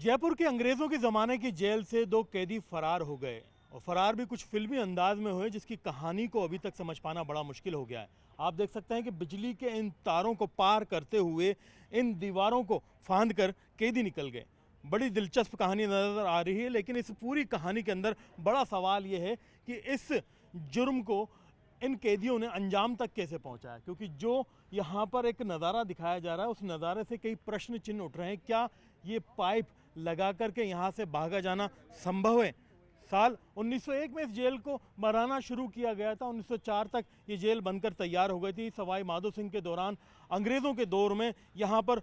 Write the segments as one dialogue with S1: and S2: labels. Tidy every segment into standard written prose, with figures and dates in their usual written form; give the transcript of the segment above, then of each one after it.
S1: जयपुर के अंग्रेजों के ज़माने की जेल से दो कैदी फरार हो गए और फरार भी कुछ फिल्मी अंदाज में हुए, जिसकी कहानी को अभी तक समझ पाना बड़ा मुश्किल हो गया है। आप देख सकते हैं कि बिजली के इन तारों को पार करते हुए इन दीवारों को फांद कर कैदी निकल गए। बड़ी दिलचस्प कहानी नज़र आ रही है, लेकिन इस पूरी कहानी के अंदर बड़ा सवाल ये है कि इस जुर्म को इन कैदियों ने अंजाम तक कैसे पहुंचाया, क्योंकि जो यहाँ पर एक नज़ारा दिखाया जा रहा है उस नज़ारे से कई प्रश्न चिन्ह उठ रहे हैं। क्या ये पाइप लगा करके यहाँ से भागा जाना संभव है? साल 1901 में इस जेल को बनाना शुरू किया गया था। 1904 तक ये जेल बनकर तैयार हो गई थी। सवाई माधो सिंह के दौरान अंग्रेज़ों के दौर में यहाँ पर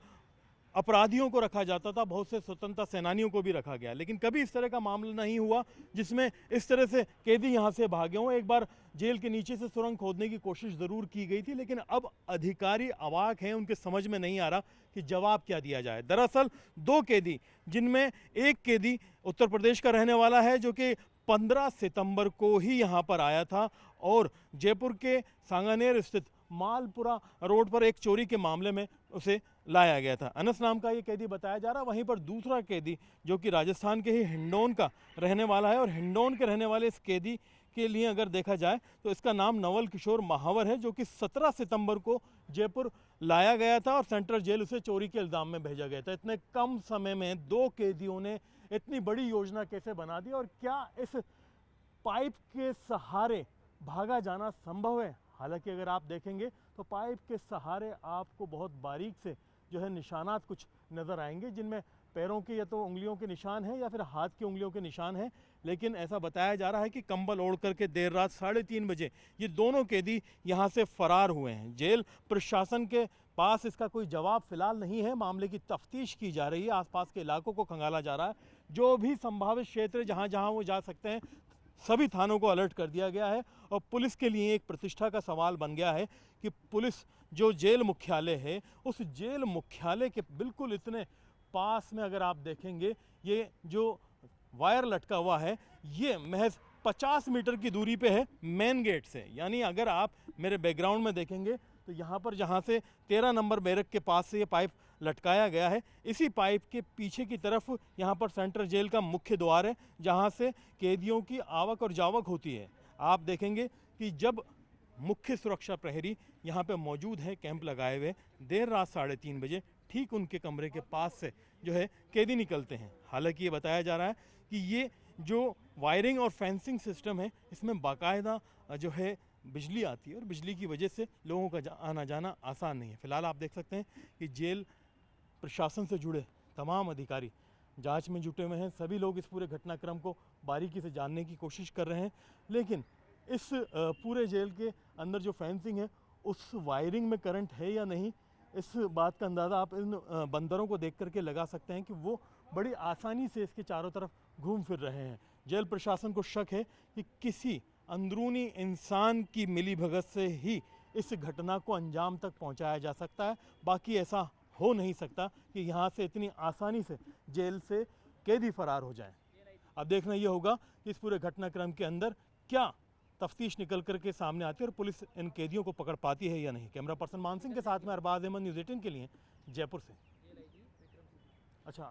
S1: अपराधियों को रखा जाता था, बहुत से स्वतंत्रता सेनानियों को भी रखा गया, लेकिन कभी इस तरह का मामला नहीं हुआ जिसमें इस तरह से कैदी यहाँ से भागे हों। एक बार जेल के नीचे से सुरंग खोदने की कोशिश ज़रूर की गई थी, लेकिन अब अधिकारी अवाक हैं, उनके समझ में नहीं आ रहा कि जवाब क्या दिया जाए। दरअसल दो कैदी, जिनमें एक कैदी उत्तर प्रदेश का रहने वाला है जो कि 15 सितंबर को ही यहाँ पर आया था और जयपुर के सांगानेर स्थित मालपुरा रोड पर एक चोरी के मामले में उसे लाया गया था। अनस नाम का ये कैदी बताया जा रहा है। वहीं पर दूसरा कैदी जो कि राजस्थान के ही हिंडौन का रहने वाला है और हिंडौन के रहने वाले इस कैदी के लिए अगर देखा जाए तो इसका नाम नवल किशोर महावर है, जो कि 17 सितंबर को जयपुर लाया गया था और सेंट्रल जेल उसे चोरी के इल्ज़ाम में भेजा गया था। इतने कम समय में दो कैदियों ने इतनी बड़ी योजना कैसे बना दी और क्या इस पाइप के सहारे भागा जाना संभव है? हालांकि अगर आप देखेंगे तो पाइप के सहारे आपको बहुत बारीक से जो है निशानात कुछ नज़र आएंगे, जिनमें पैरों के या तो उंगलियों के निशान हैं या फिर हाथ की उंगलियों के निशान हैं। लेकिन ऐसा बताया जा रहा है कि कंबल ओढ़ करके देर रात 3:30 बजे ये दोनों कैदी यहाँ से फरार हुए हैं। जेल प्रशासन के पास इसका कोई जवाब फिलहाल नहीं है। मामले की तफ्तीश की जा रही है, आसपास के इलाकों को खंगाला जा रहा है। जो भी संभावित क्षेत्र जहाँ जहाँ वो जा सकते हैं सभी थानों को अलर्ट कर दिया गया है और पुलिस के लिए एक प्रतिष्ठा का सवाल बन गया है कि पुलिस जो जेल मुख्यालय है उस जेल मुख्यालय के बिल्कुल इतने पास में अगर आप देखेंगे ये जो वायर लटका हुआ है ये महज 50 मीटर की दूरी पे है मेन गेट से। यानी अगर आप मेरे बैकग्राउंड में देखेंगे तो यहाँ पर जहाँ से 13 नंबर बैरक के पास से ये पाइप लटकाया गया है, इसी पाइप के पीछे की तरफ यहाँ पर सेंट्रल जेल का मुख्य द्वार है जहाँ से कैदियों की आवक और जावक होती है। आप देखेंगे कि जब मुख्य सुरक्षा प्रहरी यहाँ पे मौजूद है कैंप लगाए हुए, देर रात 3:30 बजे ठीक उनके कमरे के पास से जो है कैदी निकलते हैं। हालांकि ये बताया जा रहा है कि ये जो वायरिंग और फेंसिंग सिस्टम है इसमें बाकायदा जो है बिजली आती है और बिजली की वजह से लोगों का आना जाना आसान नहीं है। फिलहाल आप देख सकते हैं कि जेल प्रशासन से जुड़े तमाम अधिकारी जांच में जुटे हुए हैं। सभी लोग इस पूरे घटनाक्रम को बारीकी से जानने की कोशिश कर रहे हैं, लेकिन इस पूरे जेल के अंदर जो फेंसिंग है उस वायरिंग में करंट है या नहीं, इस बात का अंदाज़ा आप इन बंदरों को देख करके लगा सकते हैं कि वो बड़ी आसानी से इसके चारों तरफ घूम फिर रहे हैं। जेल प्रशासन को शक है कि किसी अंदरूनी इंसान की मिलीभगत से ही इस घटना को अंजाम तक पहुंचाया जा सकता है। बाकी ऐसा हो नहीं सकता कि यहाँ से इतनी आसानी से जेल से कैदी फरार हो जाए। अब देखना ये होगा कि इस पूरे घटनाक्रम के अंदर क्या तफ्तीश निकल करके सामने आती है और पुलिस इन कैदियों को पकड़ पाती है या नहीं। कैमरा पर्सन मान सिंह के साथ में अरबाज अहमद, न्यूज़ 18 के लिए जयपुर से।